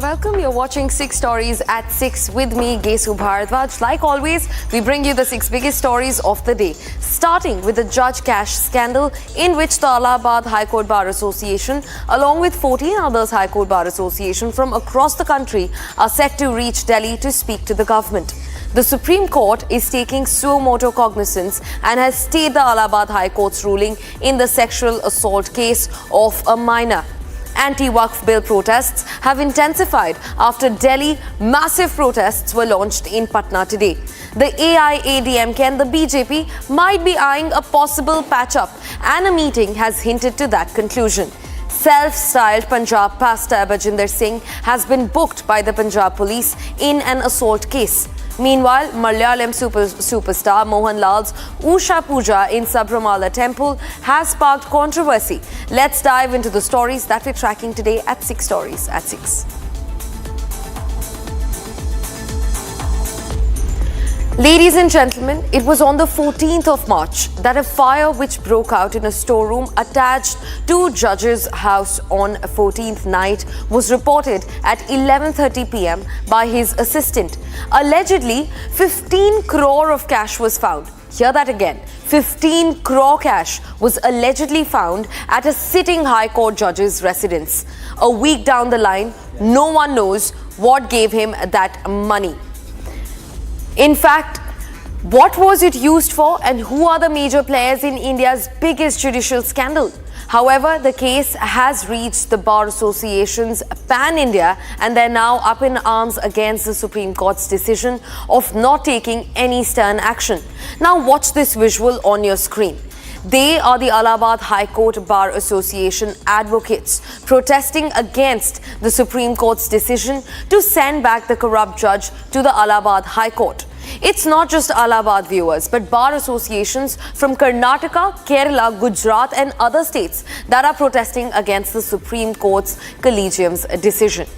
welcome. You're watching 6 Stories at 6 with me, Gesu Bharadwaj. Like always, we bring you the 6 biggest stories of the day. Starting with the Judge Cash scandal, in which the Allahabad High Court Bar Association, along with 14 others High Court Bar Association from across the country, are set to reach Delhi to speak to the government. The Supreme Court is taking suo motu cognizance and has stayed the Allahabad High Court's ruling in the sexual assault case of a minor. Anti-Waqf bill protests have intensified after Delhi massive protests were launched in Patna today. The AIADMK and the BJP might be eyeing a possible patch-up, and a meeting has hinted to that conclusion. Self-styled Punjab pastor Bajinder Singh has been booked by the Punjab police in an assault case. Meanwhile, Malayalam superstar Mohanlal's Usha Puja in Sabramala Temple has sparked controversy. Let's dive into the stories that we're tracking today at 6 Stories at 6. Ladies and gentlemen, it was on the 14th of March that a fire which broke out in a storeroom attached to Judge's house on 14th night was reported at 11:30 p.m. by his assistant. Allegedly, 15 crore of cash was found. Hear that again. 15 crore cash was allegedly found at a sitting High Court judge's residence. A week down the line, no one knows what gave him that money. In fact, what was it used for, and who are the major players in India's biggest judicial scandal? However, the case has reached the Bar Association's pan-India, and they're now up in arms against the Supreme Court's decision of not taking any stern action. Now watch this visual on your screen. They are the Allahabad High Court Bar Association advocates protesting against the Supreme Court's decision to send back the corrupt judge to the Allahabad High Court. It's not just Allahabad viewers, but bar associations from Karnataka, Kerala, Gujarat and other states that are protesting against the Supreme Court's collegium's decision.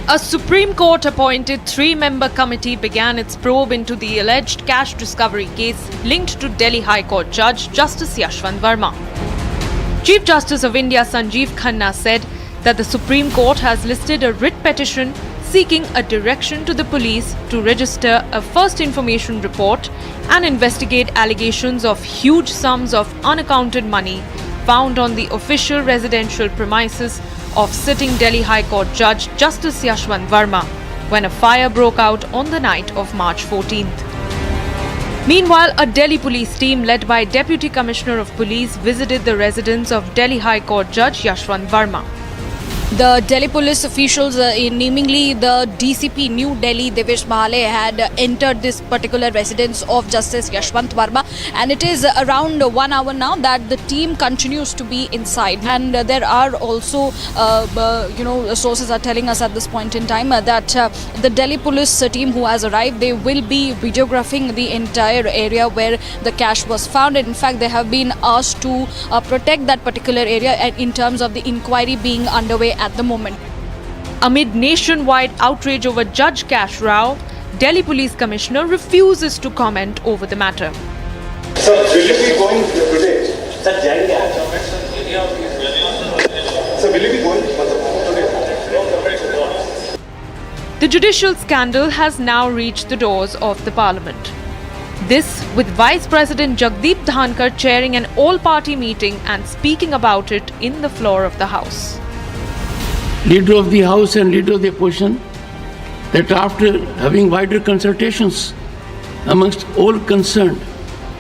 A Supreme Court-appointed 3-member committee began its probe into the alleged cash discovery case linked to Delhi High Court Judge Justice Yashwant Verma. Chief Justice of India Sanjeev Khanna said that the Supreme Court has listed a writ petition seeking a direction to the police to register a first information report and investigate allegations of huge sums of unaccounted money found on the official residential premises of sitting Delhi High Court Judge Justice Yashwant Verma when a fire broke out on the night of March 14th. Meanwhile, a Delhi police team led by Deputy Commissioner of Police visited the residence of Delhi High Court Judge Yashwant Verma. The Delhi police officials, namely the DCP New Delhi, Devesh Mahale, had entered this particular residence of Justice Yashwant Verma, and it is around 1 hour now that the team continues to be inside. And there are also, sources are telling us at this point in time that the Delhi police team who has arrived, they will be videographing the entire area where the cash was found. And in fact, they have been asked to protect that particular area in terms of the inquiry being underway at the moment. Amid nationwide outrage over Judge Cash Rao, Delhi Police Commissioner refuses to comment over the matter. Sir, will you be going today? Sir, will you be going today? The judicial scandal has now reached the doors of the Parliament. This with Vice President Jagdeep Dhankar chairing an all-party meeting and speaking about it in the floor of the House. Leader of the House and Leader of the Opposition, that after having wider consultations amongst all concerned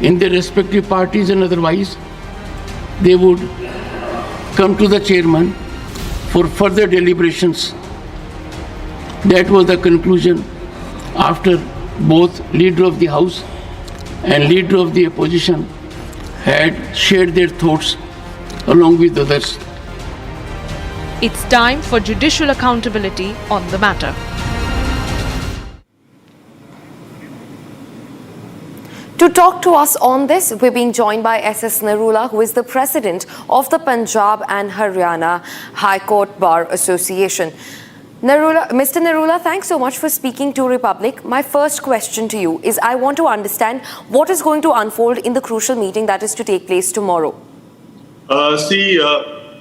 in their respective parties and otherwise, they would come to the chairman for further deliberations. That was the conclusion after both Leader of the House and Leader of the Opposition had shared their thoughts along with others. It's time for judicial accountability on the matter. To talk to us on this, we're being joined by S.S. Narula, who is the president of the Punjab and Haryana High Court Bar Association. Mr. Narula, thanks so much for speaking to Republic. My first question to you is, I want to understand what is going to unfold in the crucial meeting that is to take place tomorrow.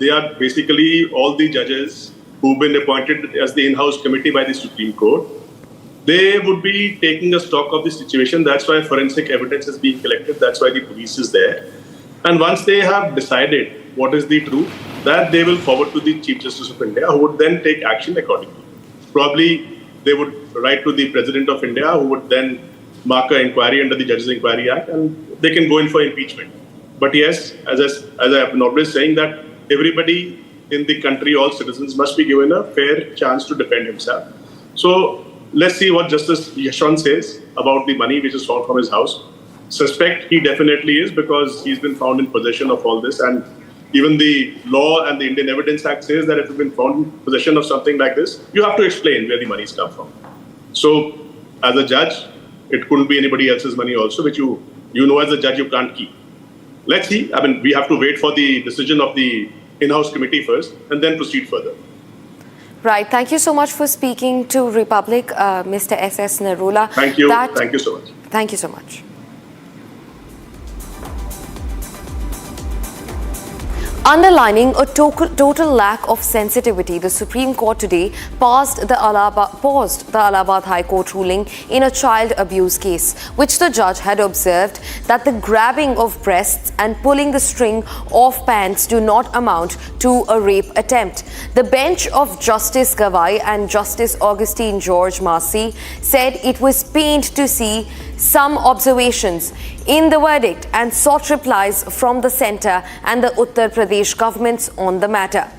they are basically all the judges who've been appointed as the in-house committee by the Supreme Court. They would be taking a stock of the situation. That's why forensic evidence is being collected. That's why the police is there. And once they have decided what is the truth, that they will forward to the Chief Justice of India, who would then take action accordingly. Probably they would write to the President of India, who would then mark an inquiry under the Judges Inquiry Act, and they can go in for impeachment. But yes, as I have been always saying, that everybody in the country, all citizens, must be given a fair chance to defend himself. So let's see what Justice Yashwant says about the money which is found from his house. Suspect he definitely is, because he's been found in possession of all this, and even the law and the Indian Evidence Act says that if you've been found in possession of something like this, you have to explain where the money's come from. So as a judge, it couldn't be anybody else's money also, which you know as a judge you can't keep. Let's see. I mean, we have to wait for the decision of the in-house committee first and then proceed further. Right. Thank you so much for speaking to Republic, Mr. S.S. Narula. Thank you. Thank you so much. Thank you so much. Underlining a total lack of sensitivity, the Supreme Court today paused the Allahabad High Court ruling in a child abuse case, which the judge had observed that the grabbing of breasts and pulling the string off pants do not amount to a rape attempt. The bench of Justice Gavai and Justice Augustine Masih said it was pained to see some observations in the verdict and sought replies from the centre and the Uttar Pradesh governments on the matter.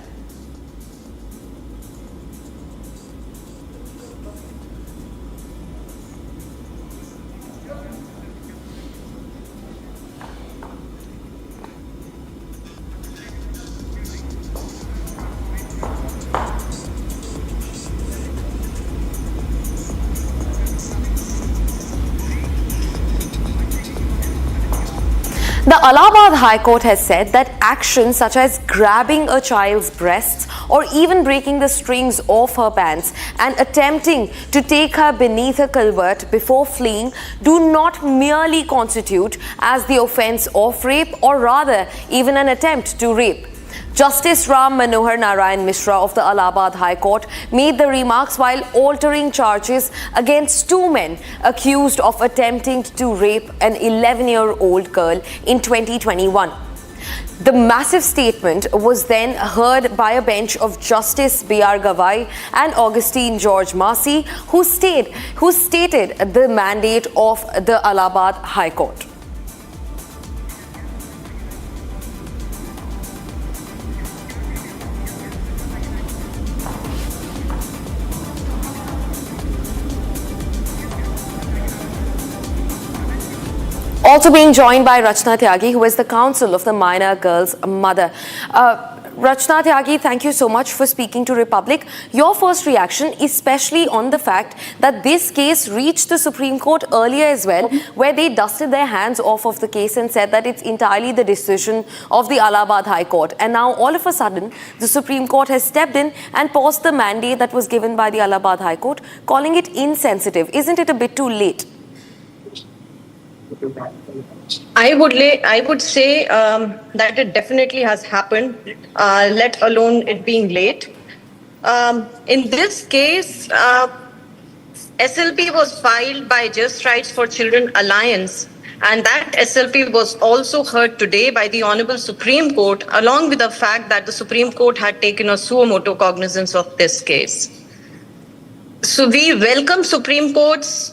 The Allahabad High Court has said that actions such as grabbing a child's breasts or even breaking the strings off her pants and attempting to take her beneath a culvert before fleeing do not merely constitute as the offence of rape, or rather even an attempt to rape. Justice Ram Manohar Narayan Mishra of the Allahabad High Court made the remarks while altering charges against two men accused of attempting to rape an 11-year-old girl in 2021. The massive statement was then heard by a bench of Justice B.R. Gavai and Augustine Masih, who stated the mandate of the Allahabad High Court. Also being joined by Rachna Tyagi, who is the counsel of the minor girl's mother. Rachna Tyagi, thank you so much for speaking to Republic. Your first reaction, especially on the fact that this case reached the Supreme Court earlier as well, where they dusted their hands off of the case and said that it's entirely the decision of the Allahabad High Court. And now all of a sudden, the Supreme Court has stepped in and paused the mandate that was given by the Allahabad High Court, calling it insensitive. Isn't it a bit too late? I would say that it definitely has happened, let alone it being late. In this case, SLP was filed by Just Rights for Children Alliance, and that SLP was also heard today by the Honorable Supreme Court, along with the fact that the Supreme Court had taken a suo motu cognizance of this case. So we welcome Supreme Court's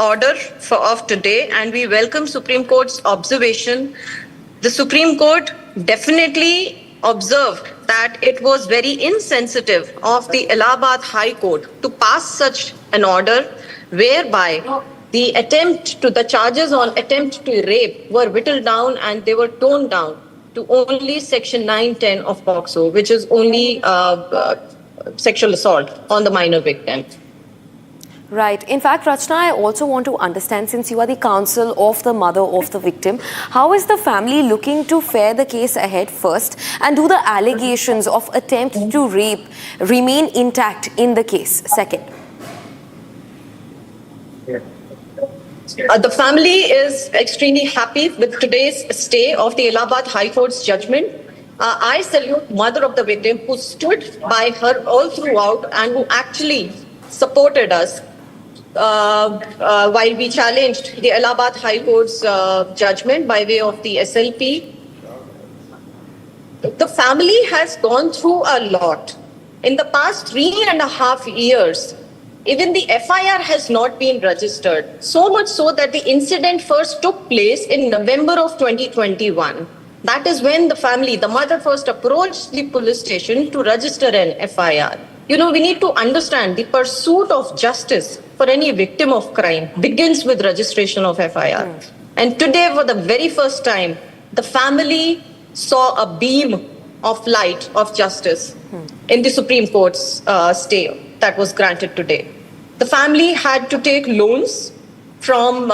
order of today, and we welcome Supreme Court's observation. The Supreme Court definitely observed that it was very insensitive of the Allahabad High Court to pass such an order whereby the charges on attempt to rape were whittled down and they were toned down to only section 910 of POCSO, which is only sexual assault on the minor victim. Right. In fact, Rachna, I also want to understand, since you are the counsel of the mother of the victim, how is the family looking to fare the case ahead first, and do the allegations of attempt to rape remain intact in the case second? The family is extremely happy with today's stay of the Allahabad High Court's judgment. I salute mother of the victim who stood by her all throughout and who actually supported us while we challenged the Allahabad High Court's judgment by way of the SLP. The family has gone through a lot. In the past 3.5 years, even the FIR has not been registered. So much so that the incident first took place in November of 2021. That is when the family, the mother first approached the police station to register an FIR. You know, we need to understand the pursuit of justice for any victim of crime begins with registration of FIR. And today, for the very first time, the family saw a beam of light of justice in the Supreme Court's stay that was granted today. The family had to take loans from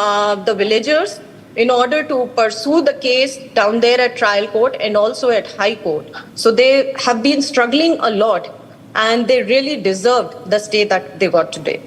the villagers in order to pursue the case down there at trial court and also at high court. So they have been struggling a lot and they really deserved the stay that they got today.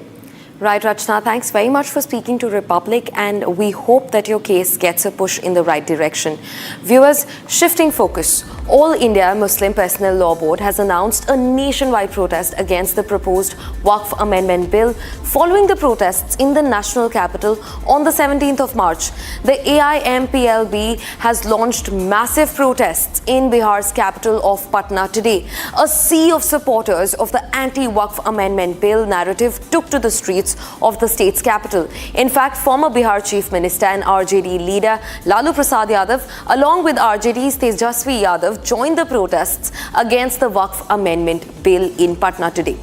Right, Rachna, thanks very much for speaking to Republic, and we hope that your case gets a push in the right direction. Viewers, shifting focus, All India Muslim Personal Law Board has announced a nationwide protest against the proposed Waqf Amendment Bill following the protests in the national capital on the 17th of March. The AIMPLB has launched massive protests in Bihar's capital of Patna today. A sea of supporters of the Anti-Waqf Amendment Bill narrative took to the streets of the state's capital. In fact, former Bihar Chief Minister and RJD leader Lalu Prasad Yadav, along with RJD's Tejasvi Yadav, joined the protests against the Waqf Amendment Bill in Patna today.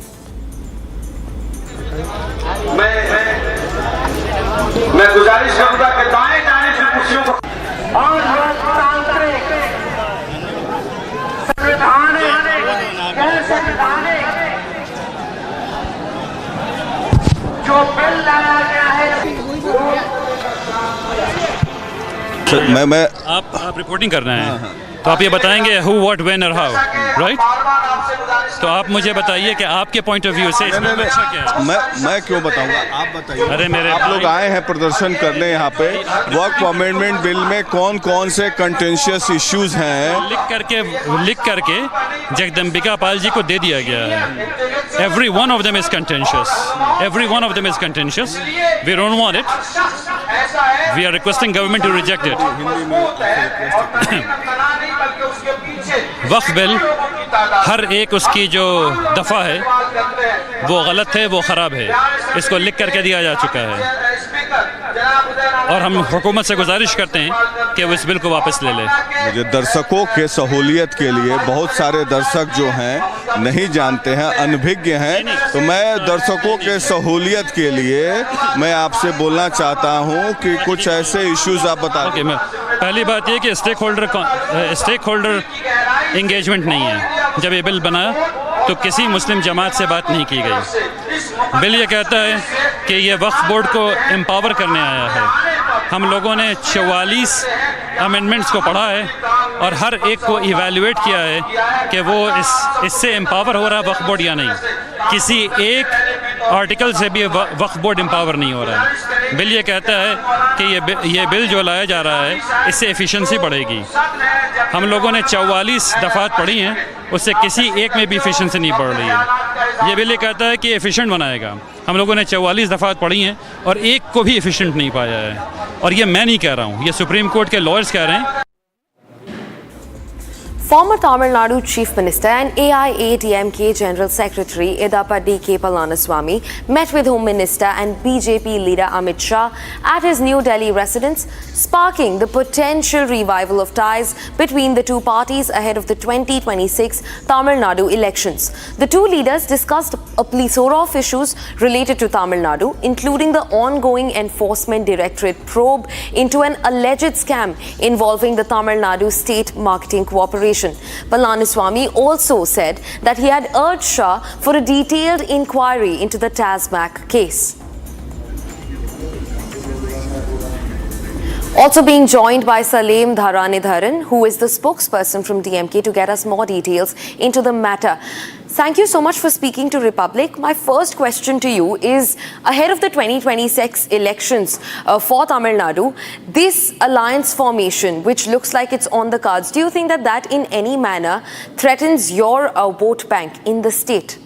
मैं गुजारिश करूंगा कि दाएं जाने की कुर्सियों को और लोकतांत्रिक संवैधानिक जो बिल लाया गया है मैं आप रिपोर्टिंग कर रहे हैं तो आप ये बताएंगे हु व्हाट व्हेन और हाउ, राइट? तो आप मुझे बताइए कि आपके पॉइंट ऑफ व्यू से इसमें अच्छा क्या है? मैं क्यों बताऊंगा, आप बताइए। अरे मेरे आप लोग आए हैं प्रदर्शन करने यहाँ पे, वक्फ अमेंडमेंट बिल में कौन कौन से कंटेंशियस इश्यूज हैं लिख करके जगदम्बिका पाल जी को दे दिया गया है। Every one of them is contentious. Every one of them is contentious. We don't want it. We are requesting government to reject it. Waqf bill हर एक उसकी जो दफ़ा है वो गलत है, वो ख़राब है। इसको लिख करके दिया जा चुका है और हम हुकूमत से गुजारिश करते हैं कि वो इस बिल को वापस ले ले। मुझे दर्शकों के सहूलियत के लिए, बहुत सारे दर्शक जो हैं नहीं जानते हैं, अनभिज्ञ हैं, तो मैं दर्शकों के सहूलियत के लिए मैं आपसे बोलना चाहता हूं कि कुछ ऐसे इश्यूज आप बता दें। पहली बात ये कि स्टेक होल्डर इंगेजमेंट नहीं है। जब ये बिल बना तो किसी मुस्लिम जमात से बात नहीं की गई। बिल ये कहता है कि ये वक्फ बोर्ड को एम्पावर करने आया है। हम लोगों ने 44 अमेंडमेंट्स को पढ़ा है और हर एक को इवैल्यूएट किया है कि वो इससे एम्पावर हो रहा है वक्फ बोर्ड या नहीं। किसी एक आर्टिकल से भी वक्फ बोर्ड एम्पावर नहीं हो रहा है। बिल ये कहता है कि ये बिल जो लाया जा रहा है इससे एफिशिएंसी बढ़ेगी। हम लोगों ने 44 दफ़ात पढ़ी हैं, उससे किसी एक में भी एफिशिएंसी नहीं बढ़ रही है। ये बिल ये कहता है कि एफिशिएंट बनाएगा। हम लोगों ने 44 दफ़ात पढ़ी हैं और एक को भी एफिशिएंट नहीं पाया है। और ये मैं नहीं कह रहा हूँ, ये सुप्रीम कोर्ट के लॉयर्स कह रहे हैं। Former Tamil Nadu Chief Minister and AIADMK General Secretary Edappadi K. Palaniswamy met with Home Minister and BJP leader Amit Shah at his New Delhi residence, sparking the potential revival of ties between the two parties ahead of the 2026 Tamil Nadu elections. The two leaders discussed a plethora of issues related to Tamil Nadu, including the ongoing Enforcement Directorate probe into an alleged scam involving the Tamil Nadu State Marketing Corporation. Palaniswamy also said that he had urged Shah for a detailed inquiry into the TASMAC case. Also being joined by Saleem Dharanidharan, who is the spokesperson from DMK, to get us more details into the matter. Thank you so much for speaking to Republic. My first question to you is, ahead of the 2026 elections for Tamil Nadu, this alliance formation, which looks like it's on the cards, do you think that that in any manner threatens your vote bank in the state?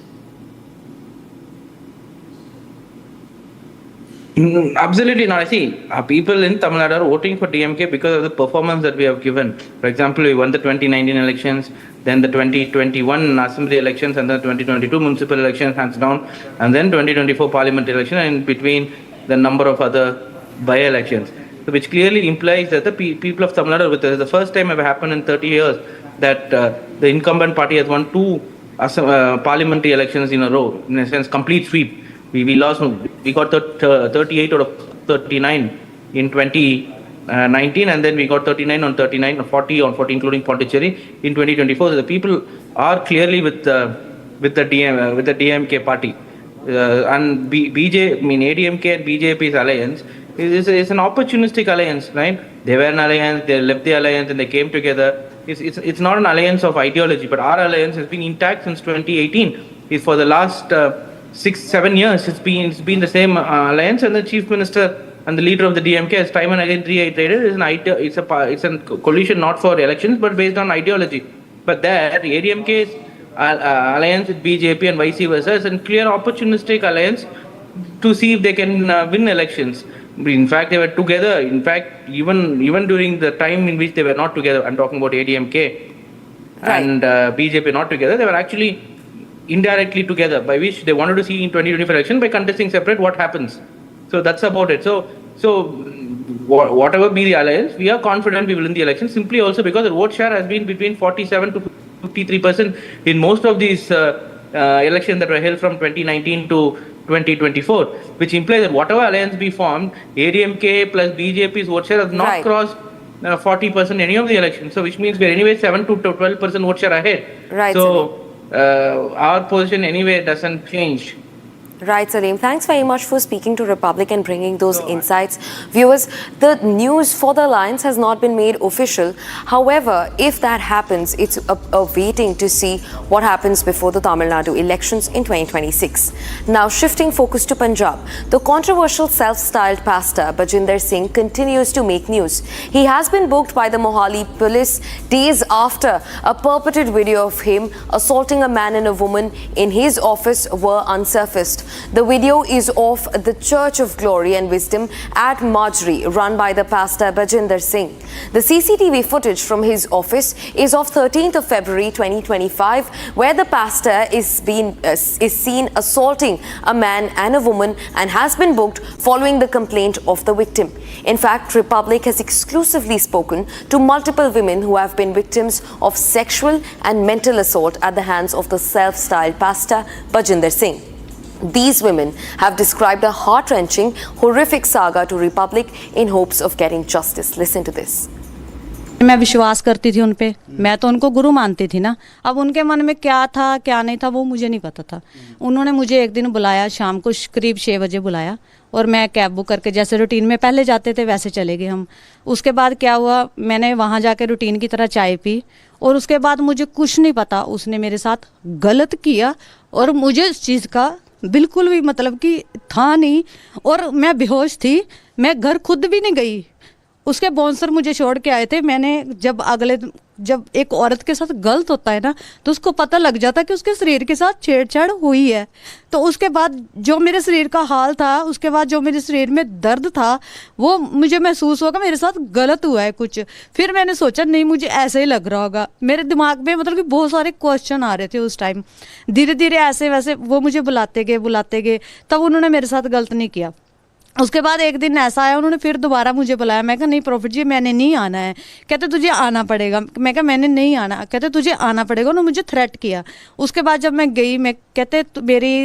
Absolutely not. I see people in Tamil Nadu are voting for DMK because of the performance that we have given. For example, we won the 2019 elections, then the 2021 assembly elections, and the 2022 municipal elections, hands down, and then 2024 parliament election, and in between the number of other by-elections, which clearly implies that the people of Tamil Nadu, the first time ever happened in 30 years that the incumbent party has won two parliamentary elections in a row, in a sense, complete sweep. We lost. We got 38 out of 39 in 2019, and then we got 39 on 39, 40 on 40, including Pondicherry in 2024. So the people are clearly with the DMK party, and ADMK and BJP's alliance is an opportunistic alliance, right? They were an alliance, they left the alliance, and they came together. It's not an alliance of ideology, but our alliance has been intact since 2018. It's for the last 6-7 years, it's been the same alliance, and the chief minister and the leader of the DMK has time and again reiterated it's a coalition not for elections but based on ideology. But there, the ADMK's alliance with BJP and vice versa is a clear opportunistic alliance to see if they can win elections. In fact, they were together. In fact, even during the time in which they were not together, I'm talking about ADMK and BJP not together, they were actually indirectly together, by which they wanted to see in 2024 election by contesting separate what happens. So that's about it. So whatever be the alliance, we are confident we will win the election, simply also because the vote share has been between 47 to 53% in most of these elections that were held from 2019 to 2024, which implies that whatever alliance be formed, ADMK plus BJP's vote share has not crossed 40% in any of the elections. So which means we are anyway 7 to 12% vote share ahead. Right. So our position anyway doesn't change. Right, Salim. Thanks very much for speaking to Republic and bringing those insights. Viewers, the news for the alliance has not been made official. However, if that happens, it's waiting to see what happens before the Tamil Nadu elections in 2026. Now, shifting focus to Punjab, the controversial self-styled pastor Bajinder Singh continues to make news. He has been booked by the Mohali police days after a purported video of him assaulting a man and a woman in his office were unsurfaced. The video is of the Church of Glory and Wisdom at Marjorie, run by the pastor Bajinder Singh. The CCTV footage from his office is of 13th of February 2025, where the pastor is seen assaulting a man and a woman and has been booked following the complaint of the victim. In fact, Republic has exclusively spoken to multiple women who have been victims of sexual and mental assault at the hands of the self-styled pastor Bajinder Singh. These women have described a heart-wrenching, horrific saga to Republic in hopes of getting justice. Listen to this. मैं विश्वास करती थी उन पे, मैं तो उनको गुरु मानती थी ना। अब उनके मन में क्या था क्या नहीं था वो मुझे नहीं पता था। उन्होंने मुझे एक दिन बुलाया, शाम को करीब 6 बजे बुलाया, और मैं कैब बुक करके जैसे रूटीन में पहले जाते थे वैसे चले गए हम। उसके बाद क्या हुआ, मैंने वहाँ जाके रूटीन की तरह चाय पी, और उसके बाद मुझे कुछ नहीं पता, उसने मेरे साथ गलत किया और मुझे इस चीज़ का बिल्कुल भी मतलब कि था नहीं, और मैं बेहोश थी। मैं घर खुद भी नहीं गई, उसके बाउंसर मुझे छोड़ के आए थे। मैंने जब एक औरत के साथ गलत होता है ना, तो उसको पता लग जाता है कि उसके शरीर के साथ छेड़छाड़ हुई है। तो उसके बाद जो मेरे शरीर का हाल था, उसके बाद जो मेरे शरीर में दर्द था, वो मुझे महसूस होगा मेरे साथ गलत हुआ है कुछ। फिर मैंने सोचा नहीं, मुझे ऐसे ही लग रहा होगा। मेरे दिमाग में मतलब कि बहुत सारे क्वेश्चन आ रहे थे उस टाइम। धीरे धीरे ऐसे वैसे वो मुझे बुलाते गए, तब उन्होंने मेरे साथ गलत नहीं किया। उसके बाद एक दिन ऐसा आया, उन्होंने फिर दोबारा मुझे बुलाया। मैं कहा नहीं प्रॉफिट जी, मैंने नहीं आना है। कहते तुझे आना पड़ेगा। मैं कहा मैंने नहीं आना। कहते तुझे आना पड़ेगा। उन्होंने मुझे थ्रेट किया। उसके बाद जब मैं गई, मैं कहते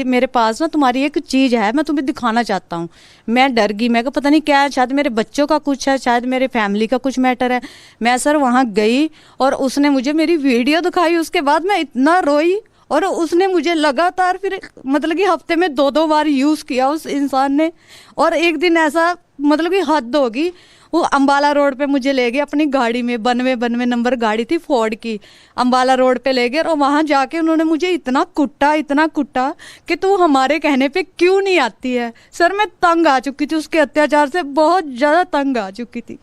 मेरे पास ना तुम्हारी एक चीज़ है, मैं तुम्हें दिखाना चाहता हूँ। मैं डर गई। मैं कहा पता नहीं क्या है, शायद मेरे बच्चों का कुछ है, शायद मेरे फैमिली का कुछ मैटर है। मैं सर वहाँ गई और उसने मुझे मेरी वीडियो दिखाई। उसके बाद मैं इतना रोई, और उसने मुझे लगातार फिर मतलब कि हफ्ते में 2-2 बार यूज़ किया उस इंसान ने। और एक दिन ऐसा मतलब कि हद होगी। वो अम्बाला रोड पे मुझे ले गए अपनी गाड़ी में, 92 नंबर गाड़ी थी फोर्ड की, अम्बाला रोड पे ले गए और वहाँ जाके उन्होंने मुझे इतना कुट्टा कि तू हमारे कहने पे क्यों नहीं आती है। सर मैं तंग आ चुकी थी उसके अत्याचार से, बहुत ज़्यादा तंग आ चुकी थी।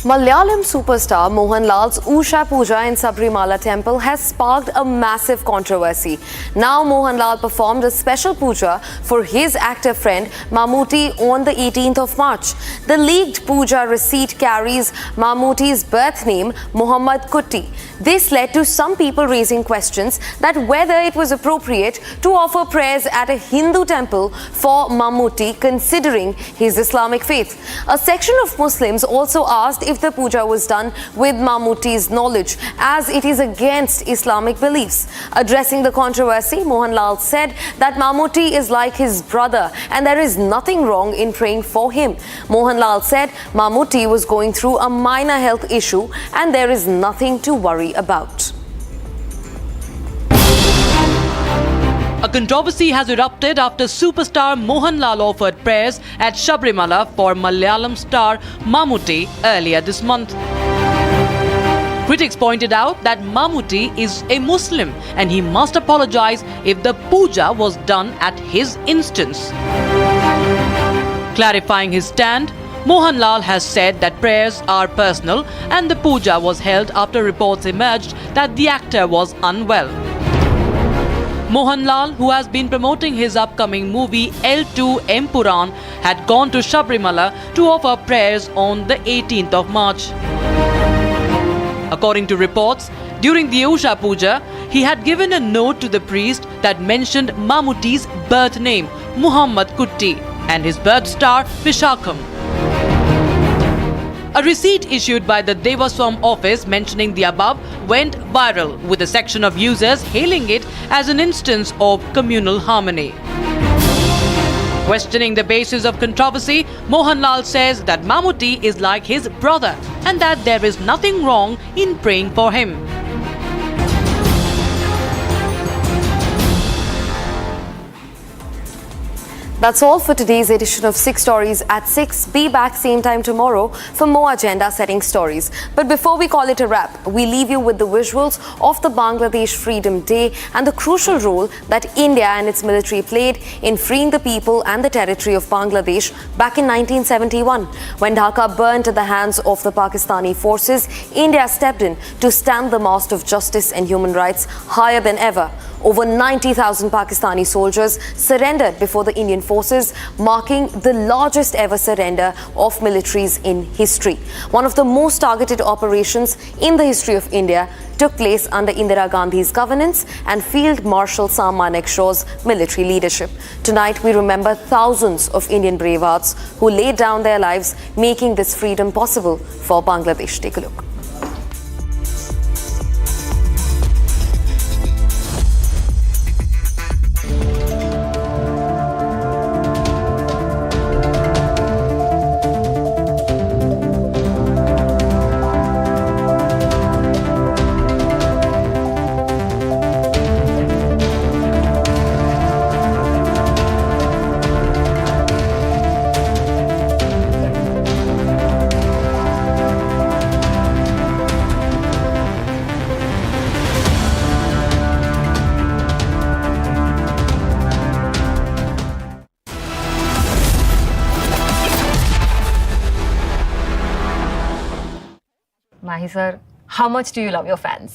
Malayalam superstar Mohanlal's Usha Puja in Sabrimala temple has sparked a massive controversy. Now Mohanlal performed a special puja for his actor friend Mammootty on the 18th of March. The leaked puja receipt carries Mammootty's birth name Muhammad Kutti. This led to some people raising questions that whether it was appropriate to offer prayers at a Hindu temple for Mammootty considering his Islamic faith. A section of Muslims also asked if the puja was done with Mammootty's knowledge, as it is against Islamic beliefs. Addressing the controversy, Mohanlal said that Mammootty is like his brother and there is nothing wrong in praying for him. Mohanlal said Mammootty was going through a minor health issue and there is nothing to worry about. A controversy has erupted after superstar Mohanlal offered prayers at Sabrimala for Malayalam star Mammootty earlier this month. Critics pointed out that Mammootty is a Muslim and he must apologize if the puja was done at his instance. Clarifying his stand, Mohanlal has said that prayers are personal and the puja was held after reports emerged that the actor was unwell. Mohanlal, who has been promoting his upcoming movie L2 Empuran, had gone to Sabrimala to offer prayers on the 18th of March. According to reports, during the Usha Puja, he had given a note to the priest that mentioned Mammootty's birth name, Muhammad Kutti, and his birth star, Vishakham. A receipt issued by the Devaswam office mentioning the above went viral, with a section of users hailing it as an instance of communal harmony. Questioning the basis of controversy, Mohanlal says that Mammootty is like his brother and that there is nothing wrong in praying for him. That's all for today's edition of 6 Stories at 6. Be back same time tomorrow for more agenda-setting stories. But before we call it a wrap, we leave you with the visuals of the Bangladesh Freedom Day and the crucial role that India and its military played in freeing the people and the territory of Bangladesh back in 1971. When Dhaka burned at the hands of the Pakistani forces, India stepped in to stand the mast of justice and human rights higher than ever. Over 90,000 Pakistani soldiers surrendered before the Indian forces, marking the largest ever surrender of militaries in history. One of the most targeted operations in the history of India took place under Indira Gandhi's governance and Field Marshal Sam Manekshaw's military leadership. Tonight, we remember thousands of Indian bravehearts who laid down their lives, making this freedom possible for Bangladesh. Take a look. Mahi sir, how much do you love your fans?